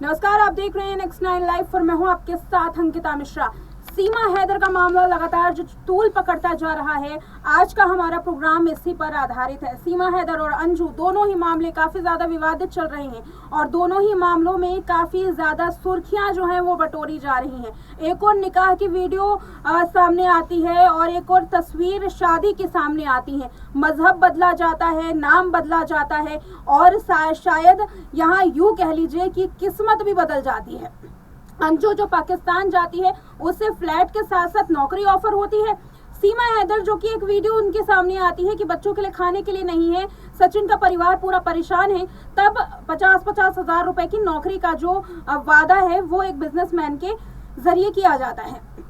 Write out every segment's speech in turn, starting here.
नमस्कार, आप देख रहे हैं नेक्स्ट 9 लाइव और मैं हूं आपके साथ अंकिता मिश्रा। सीमा हैदर का मामला लगातार जो तूल पकड़ता जा रहा है, आज का हमारा प्रोग्राम इसी पर आधारित है। सीमा हैदर और अंजू दोनों ही मामले काफी ज्यादा विवादित चल रहे हैं और दोनों ही मामलों में काफी ज्यादा सुर्खियां जो हैं वो बटोरी जा रही हैं। एक और निकाह की वीडियो सामने आती है और एक और तस्वीर शादी की सामने आती है। मजहब बदला जाता है, नाम बदला जाता है और शायद यहाँ यूं कह लीजिए कि किस्मत भी बदल जाती है। अंजू जो पाकिस्तान जाती है उसे फ्लैट के साथ साथ नौकरी ऑफर होती है। सीमा हैदर जो कि एक वीडियो उनके सामने आती है कि बच्चों के लिए खाने के लिए नहीं है, सचिन का परिवार पूरा परेशान है, तब 50-50 हजार रुपए की नौकरी का जो वादा है वो एक बिजनेसमैन के जरिए किया जाता है।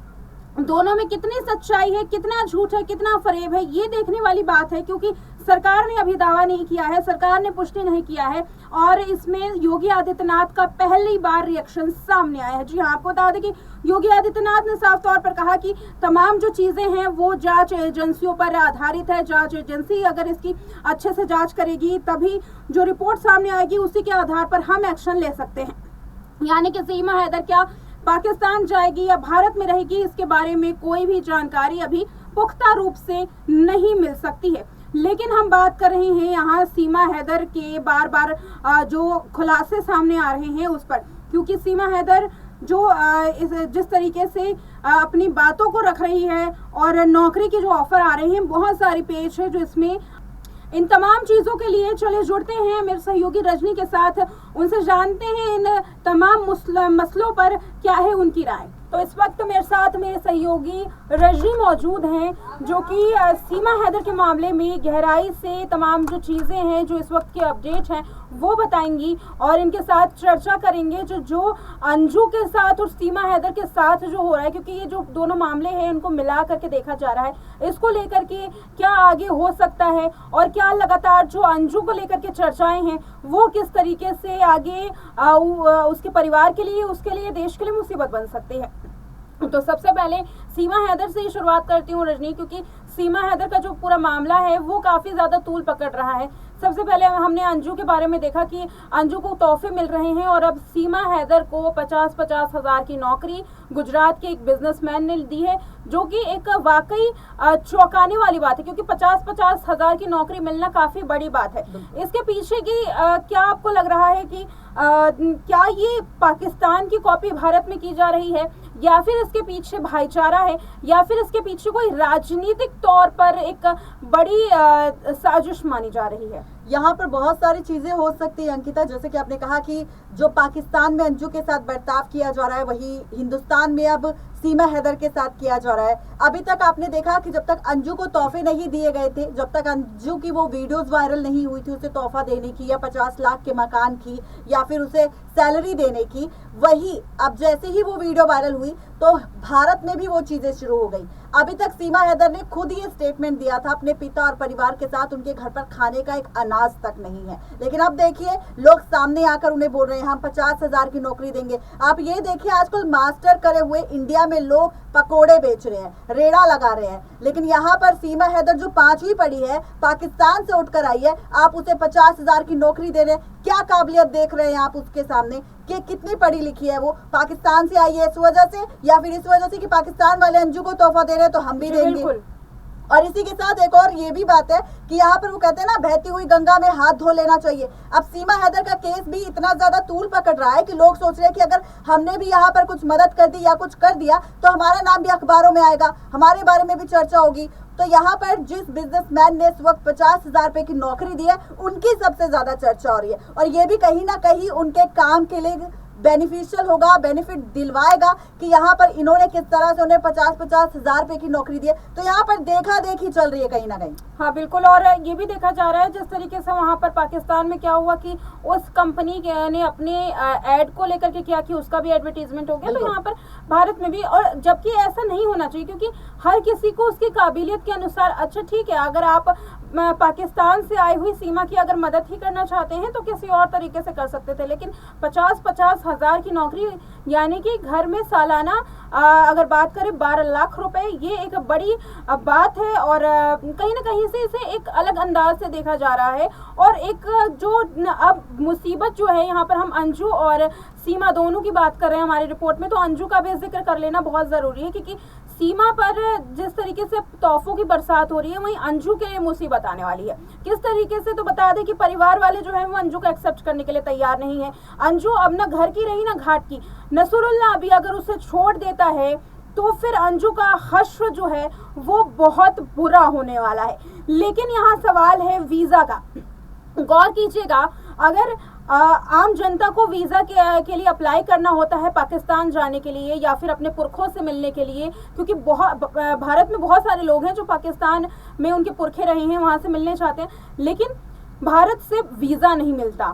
दोनों में कितनी सच्चाई है, कितना झूठ है, कितना फरेब है, ये देखने वाली बात है, क्योंकि सरकार ने अभी दावा नहीं किया है, सरकार ने पुष्टि नहीं किया है और इसमें योगी आदित्यनाथ का पहली बार रिएक्शन सामने आया है। जी हाँ, आपको बता दें कि योगी आदित्यनाथ ने साफ तौर पर कहा कि तमाम जो चीजें हैं वो जांच एजेंसियों पर आधारित है। जांच एजेंसी अगर इसकी अच्छे से जांच करेगी तभी जो रिपोर्ट सामने आएगी उसी के आधार पर हम एक्शन ले सकते हैं। यानी कि सीमा हैदर क्या पाकिस्तान जाएगी या भारत में रहेगी, इसके बारे में कोई भी जानकारी अभी पुख्ता रूप से नहीं मिल सकती है। लेकिन हम बात कर रहे हैं यहाँ सीमा हैदर के बार बार जो खुलासे सामने आ रहे हैं उस पर, क्योंकि सीमा हैदर जो जिस तरीके से अपनी बातों को रख रही है और नौकरी के जो ऑफर आ रहे हैं, बहुत सारी पेज है जो इसमें इन तमाम चीजों के लिए चले जुड़ते हैं मेरे सहयोगी रजनी के साथ, उनसे जानते हैं इन तमाम मसलों पर क्या है उनकी राय। तो इस वक्त मेरे साथ मेरे सहयोगी रजनी मौजूद हैं जो कि सीमा हैदर के मामले में गहराई से तमाम जो चीज़ें हैं, जो इस वक्त के अपडेट हैं वो बताएंगी और इनके साथ चर्चा करेंगे जो अंजू के साथ और सीमा हैदर के साथ जो हो रहा है, क्योंकि ये जो दोनों मामले हैं इनको मिला करके देखा जा रहा है, इसको लेकर के क्या आगे हो सकता है और क्या लगातार जो अंजू को लेकर के चर्चाएं हैं वो किस तरीके से आगे उसके परिवार के लिए, उसके लिए, देश के लिए मुसीबत बन सकती है। तो सबसे पहले सीमा हैदर से ही शुरुआत करती हूँ रजनी, क्योंकि सीमा हैदर का जो पूरा मामला है वो काफी ज्यादा तूल पकड़ रहा है। सबसे पहले हमने अंजू के बारे में देखा कि अंजू को तोहफे मिल रहे हैं और अब सीमा हैदर को 50-50 हजार की नौकरी गुजरात के एक बिजनेसमैन ने दी है, जो कि एक वाकई चौंकाने वाली बात है, क्योंकि 50-50 हजार की नौकरी मिलना काफी बड़ी बात है। इसके पीछे की क्या आपको लग रहा है कि क्या ये पाकिस्तान की कॉपी भारत में की जा रही है, या फिर इसके पीछे भाईचारा है, या फिर इसके पीछे कोई राजनीतिक तौर पर एक बड़ी साजिश मानी जा रही है? यहाँ पर बहुत सारी चीजें हो सकती है अंकिता, जैसे कि आपने कहा कि जो पाकिस्तान में अंजू के साथ बर्ताव किया जा रहा है वही हिंदुस्तान में अब सीमा हैदर के साथ किया जा रहा है। अभी तक आपने देखा कि जब तक अंजू को तोहफे नहीं दिए गए थे, जब तक अंजू की वो वीडियोस वायरल नहीं हुई थी उसे तोहफा देने की या 50 लाख के मकान की या फिर उसे सैलरी देने की, वही अब जैसे ही वो वीडियो वायरल हुई तो भारत में भी वो चीजें शुरू हो गई। अभी तक सीमा हैदर ने खुद ये स्टेटमेंट दिया था अपने पिता और परिवार के साथ उनके घर पर खाने का एक अनाज तक नहीं है, लेकिन अब देखिए लोग सामने आकर उन्हें बोल रहे हैं हम 50 हजार की नौकरी देंगे। आप ये देखिए आजकल मास्टर करे हुए इंडिया में लोग पकोड़े बेच रहे हैं, रेड़ा लगा रहे हैं, लेकिन यहाँ पर सीमा हैदर जो 5वीं पढ़ी है, पाकिस्तान से उठकर आई है, आप उसे 50 हजार की नौकरी दे रहे हैं। क्या काबिलियत देख रहे हैं आप उसके सामने कि कितनी पढ़ी लिखी है वो, पाकिस्तान से आई है इस वजह से या फिर इस वजह से कि पाकिस्तान वाले अंजू को तोहफा दे रहे हैं तो हम भी देंगे। और इसी के साथ एक और ये भी बात है कि यहाँ पर वो कहते हैं ना बहती हुई गंगा में हाथ धो लेना चाहिए। अब सीमा हैदर का केस भी इतना ज्यादा तूल पकड़ रहा है कि लोग सोच रहे हैं कि अगर हमने भी यहाँ पर कुछ मदद कर दी या कुछ कर दिया तो हमारा नाम भी अखबारों में आएगा, हमारे बारे में भी चर्चा होगी। तो यहाँ पर जिस बिजनेसमैन ने इस वक्त 50 हजार रुपए की नौकरी दी है उनकी सबसे ज्यादा चर्चा हो रही है और ये भी कहीं ना कहीं उनके काम के लिए बेनिफिशियल होगा, बेनिफिट दिलवाएगा कि यहाँ पर इन्होंने किस तरह से उन्हें 50-50 हजार रुपए की नौकरी दी है। तो यहाँ पर देखा देखी चल रही है कहीं ना कहीं। हाँ बिल्कुल, और ये भी देखा जा रहा है जिस तरीके से वहाँ पर पाकिस्तान में क्या हुआ कि उस कंपनी ने अपने एड को लेकर के किया कि उसका भी एडवर्टीजमेंट हो गया, तो यहाँ पर भारत में भी, और जबकि ऐसा नहीं होना चाहिए, क्योंकि हर किसी को उसकी काबिलियत के अनुसार, अच्छा ठीक है अगर आप पाकिस्तान से आई हुई सीमा की अगर मदद ही करना चाहते हैं तो किसी और तरीके से कर सकते थे, लेकिन 50-50 हज़ार की नौकरी यानी कि घर में सालाना अगर बात करें 12 लाख रुपए, ये एक बड़ी बात है और कहीं ना कहीं से इसे एक अलग अंदाज से देखा जा रहा है। और एक जो अब मुसीबत जो है, यहाँ पर हम अंजू और सीमा दोनों की बात कर रहे हैं हमारी रिपोर्ट में, तो अंजू का भी जिक्र कर लेना बहुत ज़रूरी है, क्योंकि सीमा पर जिस तरीके से तोहफों की बरसात हो रही है, वहीं अंजू के लिए मुसीबत आने वाली है। किस तरीके से, तो बता दें कि परिवार वाले जो है वो अंजू को एक्सेप्ट करने के लिए तैयार नहीं है। अंजू अब ना घर की रही ना घाट की। नसरुल्लाह अभी अगर उसे छोड़ देता है तो फिर अंजू का हश्र जो है वो बहुत बुरा होने वाला है। लेकिन यहाँ सवाल है वीज़ा का। गौर कीजिएगा, अगर आम जनता को वीज़ा के लिए अप्लाई करना होता है पाकिस्तान जाने के लिए या फिर अपने पुरखों से मिलने के लिए, क्योंकि भारत में बहुत सारे लोग हैं जो पाकिस्तान में उनके पुरखे रहे हैं, वहाँ से मिलने चाहते हैं, लेकिन भारत से वीज़ा नहीं मिलता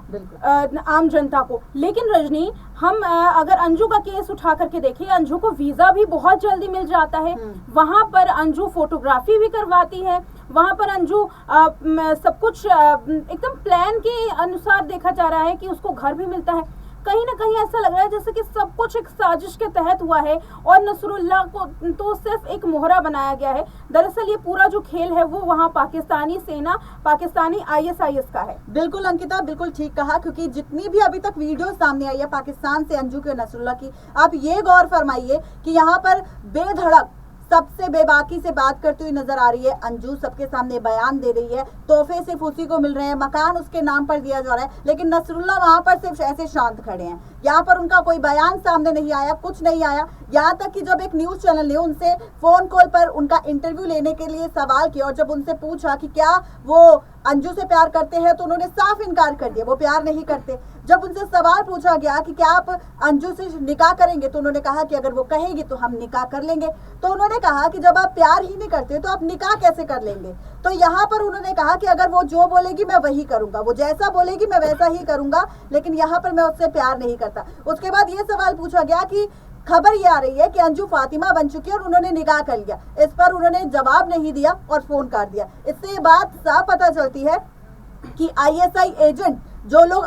आम जनता को। लेकिन रजनी, हम अगर अंजू का केस उठा करके देखें, अंजू को वीज़ा भी बहुत जल्दी मिल जाता है। वहाँ पर अंजू फोटोग्राफी भी करवाती है, वहाँ पर अंजू सब कुछ एकदम प्लान के अनुसार देखा जा रहा है कि उसको घर भी मिलता है। कहीं ना कहीं ऐसा लग रहा है जैसे कि सब कुछ एक साजिश के तहत हुआ है और नसरुल्लाह को तो सिर्फ एक मोहरा बनाया गया है। दरअसल ये पूरा जो खेल है वो वहाँ पाकिस्तानी सेना, पाकिस्तानी ISIS का है। बिल्कुल अंकिता, बिल्कुल ठीक कहा, क्योंकि जितनी भी अभी तक वीडियो सामने आई है पाकिस्तान से अंजू के नसरुल्लाह की, आप ये गौर फरमाइए कि यहाँ पर बेधड़क सबसे बेबाकी से बात करती हुई नजर आ रही है अंजू। सबके सामने बयान दे रही है, तोहफे सिर्फ उसी को मिल रहे हैं, मकान उसके नाम पर दिया जा रहा है, लेकिन नसरुल्लाह वहां पर सिर्फ ऐसे शांत खड़े हैं। यहाँ पर उनका कोई बयान सामने नहीं आया, कुछ नहीं आया। यहाँ तक कि जब एक न्यूज चैनल ने उनसे फोन कॉल पर उनका इंटरव्यू लेने के लिए सवाल किया और जब उनसे पूछा कि क्या वो अंजू से प्यार करते हैं, तो उन्होंने साफ इनकार कर दिया, वो प्यार नहीं करते। जब उनसे सवाल पूछा गया कि क्या आप अंजू से निकाह करेंगे, तो उन्होंने कहा कि अगर वो कहेगी तो हम निकाह कर लेंगे। तो उन्होंने कहा कि जब आप प्यार ही नहीं करते तो आप निकाह कैसे कर लेंगे। तो यहाँ पर उन्होंने कहा कि अगर वो जो बोलेगी मैं वही करूंगा, वो जैसा बोलेगी मैं वैसा ही करूंगा, लेकिन यहाँ पर मैं उससे प्यार नहीं करता। उसके बाद ये सवाल पूछा गया कि खबर ये आ रही है कि अंजू फातिमा बन चुकी है और उन्होंने निकाह कर लिया। इस पर उन्होंने जवाब नहीं दिया और फोन काट दिया। इससे ये बात साफ पता चलती है कि ISI एजेंट जो लोग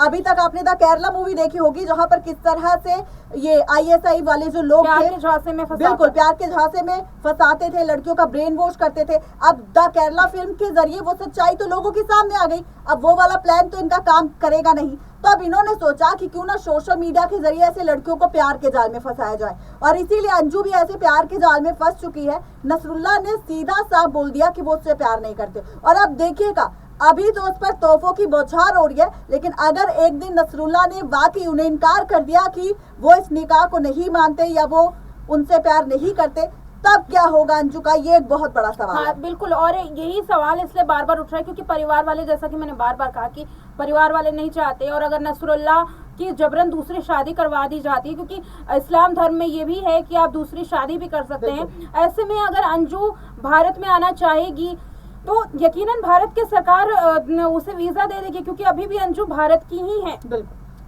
अभी तक आपने द केरला मूवी देखी होगी, जहां पर किस तरह से ये ISI वाले जो लोग थे बिल्कुल प्यार के झांसे में फंसाते थे, लड़कियों का ब्रेन वॉश करते थे। अब द केरला फिल्म के जरिए वो सच्चाई तो लोगों के सामने आ गई। अब वो वाला प्लान तो इनका काम करेगा नहीं, तो अब इन्होंने सोचा कि क्यों ना सोशल मीडिया के जरिए ऐसे लड़कियों को प्यार के जाल में फंसाया जाए, और इसीलिए अंजू भी ऐसे प्यार के जाल में फंस चुकी है। नसरुल्लाह ने सीधा साफ बोल दिया कि वो उससे प्यार नहीं करते। और अब देखिएगा, अभी तो उस पर तोहफों की बौछार हो रही है, लेकिन अगर एक दिन नसरुल्लाह ने वाकई उन्हें इनकार कर दिया कि वो इस निकाह को नहीं मानते या वो उनसे प्यार नहीं करते, तब क्या होगा अंजू का, ये एक बहुत बड़ा सवाल है। बिल्कुल, और यही सवाल इसलिए बार बार उठ रहा है क्योंकि परिवार वाले, जैसा कि मैंने बार बार कहा कि परिवार वाले नहीं चाहते, और अगर नसरुल्लाह की जबरन दूसरी शादी करवा दी जाती है, क्योंकि इस्लाम धर्म में ये भी है कि आप दूसरी शादी भी कर सकते हैं, ऐसे में अगर अंजू भारत में आना चाहेगी तो यकीनन भारत की सरकार उसे वीज़ा दे देगी, क्योंकि अभी भी अंजू भारत की ही है।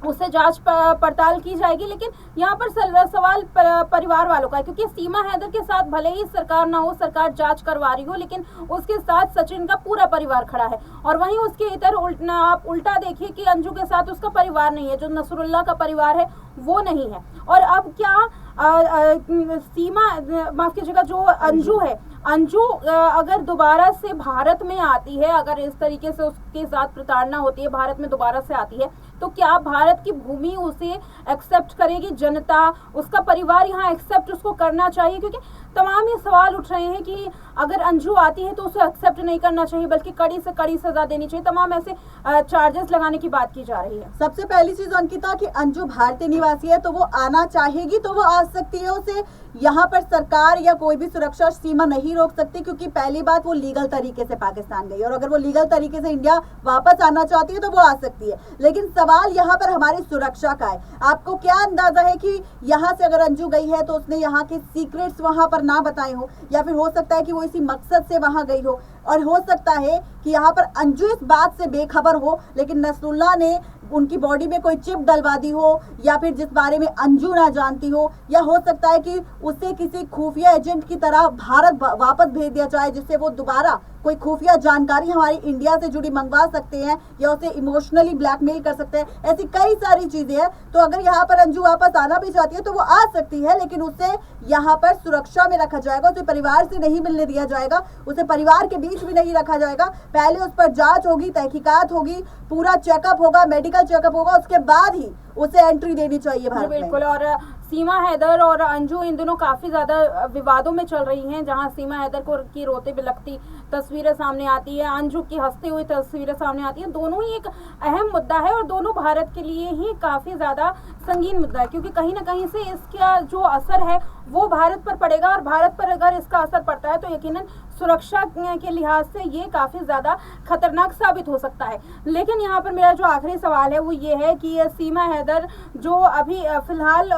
उससे जांच पड़ताल की जाएगी। लेकिन यहाँ पर सवाल परिवार वालों का है, क्योंकि सीमा हैदर के साथ भले ही सरकार ना हो, सरकार जांच करवा रही हो, लेकिन उसके साथ सचिन का पूरा परिवार खड़ा है। और वहीं उसके इधर आप उल्टा देखिए कि अंजू के साथ उसका परिवार नहीं है, जो नसरुल्लाह का परिवार है वो नहीं है। और अब क्या सीमा, माफ कीजिएगा, जो अंजू है, अंजू अगर दोबारा से भारत में आती है, अगर इस तरीके से उसके साथ प्रताड़ना होती है, भारत में दोबारा से आती है, तो क्या भारत की भूमि उसे एक्सेप्ट करेगी जनता, उसका परिवार यहाँ एक्सेप्ट उसको करना चाहिए? क्योंकि तमाम ये सवाल उठ रहे हैं कि अगर अंजू आती है तो उसे एक्सेप्ट नहीं करना चाहिए, बल्कि कड़ी से कड़ी सजा देनी चाहिए। तमाम ऐसे चार्जेस लगाने की बात की जा रही है। सबसे पहली चीज अंकिता कि अंजू भारतीय निवासी है, तो वो आना चाहेगी तो वो आ सकती है। उसे यहाँ पर सरकार या कोई भी सुरक्षा सीमा नहीं रोक सकती, क्योंकि पहली बात वो लीगल तरीके से पाकिस्तान गई, और अगर वो लीगल तरीके से इंडिया वापस आना चाहती है तो वो आ सकती है। लेकिन सवाल यहाँ पर हमारी सुरक्षा का है। आपको क्या अंदाजा है कि यहाँ से अगर अंजू गई है तो उसने यहाँ के सीक्रेट्स वहां पर ना बताए हो, या फिर हो सकता है कि वो इसी मकसद से वहां गई हो, और हो सकता है कि यहाँ पर अंजू इस बात से बेखबर हो, लेकिन नसरुल्लाह ने उनकी बॉडी में कोई चिप डलवा दी हो, या फिर जिस बारे में अंजू ना जानती हो, या हो सकता है कि उसे किसी खुफिया एजेंट की तरह भारत वापस भेज दिया जाए, जिससे वो दोबारा कोई खुफिया जानकारी हमारी इंडिया से जुड़ी मंगवा सकते हैं या उसे इमोशनली ब्लैकमेल कर सकते हैं। ऐसी कई सारी चीजें हैं। तो अगर यहाँ पर अंजू वापस आना भी चाहती है तो वो आ सकती है, लेकिन उसे यहाँ पर सुरक्षा में रखा जाएगा, उसे परिवार से नहीं मिलने दिया जाएगा, उसे परिवार के बीच में नहीं रखा जाएगा। पहले उस पर जांच होगी, तहकीकात होगी, पूरा चेकअप होगा, मेडिकल चेकअप होगा, उसके बाद ही उसे एंट्री देनी चाहिए भारत में। बिल्कुल। और सीमा हैदर और अंजू इन दोनों काफी ज्यादा विवादों में चल रही हैं, जहां सीमा हैदर को की रोते बिलखती तस्वीरें सामने आती है, अंजू की हंसती हुई तस्वीरें सामने आती हैं। दोनों ही एक अहम मुद्दा है और दोनों भारत के लिए ही काफी ज्यादा संगीन मुद्दा है, क्योंकि कहीं ना कहीं से इसका जो असर है वो भारत पर पड़ेगा, और भारत पर अगर इसका असर पड़ता है तो यकीनन सुरक्षा के लिहाज से ये काफी ज्यादा खतरनाक साबित हो सकता है। लेकिन यहाँ पर मेरा जो आखिरी सवाल है वो ये है कि सीमा हैदर जो अभी फिलहाल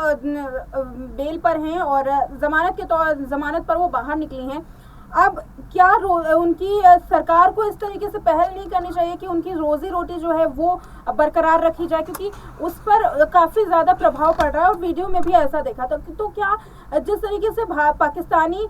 बेल पर हैं और जमानत पर वो बाहर निकली हैं, अब क्या उनकी सरकार को इस तरीके से पहल नहीं करनी चाहिए कि उनकी रोजी रोटी जो है वो बरकरार रखी जाए, क्योंकि उस पर काफी ज्यादा प्रभाव पड़ रहा है और वीडियो में भी ऐसा देखा था। तो क्या जिस तरीके से पाकिस्तानी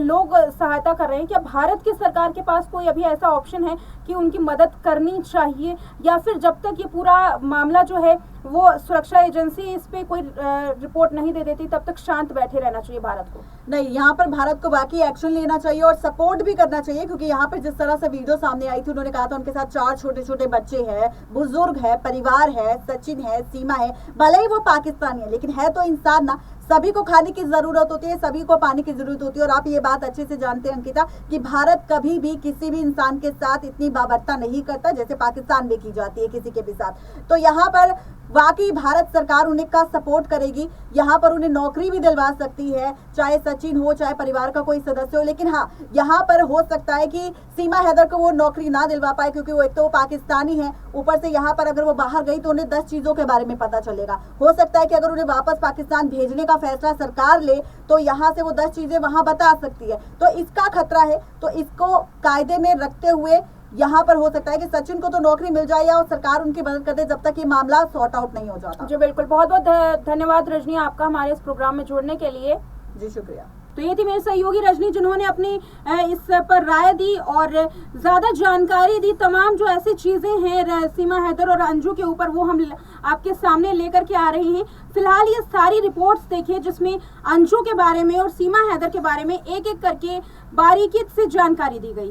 लोग सहायता कर रहे हैं, क्या भारत की सरकार के पास कोई अभी ऐसा ऑप्शन है कि उनकी मदद करनी चाहिए, या फिर जब तक ये पूरा मामला जो है वो सुरक्षा एजेंसी इस पे कोई रिपोर्ट नहीं दे देती तब तक शांत बैठे रहना चाहिए भारत को? नहीं, यहाँ पर भारत को बाकी एक्शन लेना चाहिए और सपोर्ट भी करना चाहिए, क्योंकि यहाँ पर जिस तरह से वीडियो सामने आई थी, उन्होंने कहा था उनके साथ 4 छोटे छोटे बच्चे हैं, बुजुर्ग है, परिवार है, सचिन है, सीमा है, भले ही वो पाकिस्तानी है लेकिन है तो इंसान ना। सभी को खाने की जरूरत होती है, सभी को पानी की जरूरत होती है। और आप ये बात अच्छे से जानते हैं अंकिता कि भारत कभी भी किसी भी इंसान के साथ इतनी बाबरता नहीं करता जैसे पाकिस्तान में की जाती है किसी के भी साथ। तो यहाँ पर वाकई भारत सरकार उन्हें का सपोर्ट करेगी, यहाँ पर उन्हें नौकरी भी दिलवा सकती है, चाहे सचिन हो चाहे परिवार का कोई सदस्य हो। लेकिन हाँ, यहाँ पर हो सकता है कि सीमा हैदर को वो नौकरी ना दिलवा पाए, क्योंकि वो एक तो वो पाकिस्तानी है, ऊपर से यहाँ पर अगर वो बाहर गई तो उन्हें 10 चीजों के बारे में पता चलेगा। हो सकता है कि अगर उन्हें वापस पाकिस्तान भेजने का फैसला सरकार ले तो यहाँ से वो 10 चीजें वहां बता सकती है, तो इसका खतरा है। तो इसको कायदे में रखते हुए यहाँ पर हो सकता है कि सचिन को तो नौकरी मिल जाए या सरकार उनकी मदद कर दे जब तक ये मामला सॉर्ट आउट नहीं हो जाता। जी बिल्कुल, बहुत बहुत धन्यवाद रजनी आपका हमारे इस प्रोग्राम में जुड़ने के लिए। जी शुक्रिया। तो ये थी मेरी सहयोगी रजनी, जिन्होंने अपनी इस पर राय दी और ज़्यादा जानकारी दी। तमाम जो ऐसी चीज़ें हैं सीमा हैदर और अंजू के ऊपर वो हम आपके सामने लेकर के आ रहे हैं। फिलहाल ये सारी रिपोर्ट्स देखिए जिसमें अंजू के बारे में और सीमा हैदर के बारे में एक एक करके बारीकी से जानकारी दी गई है।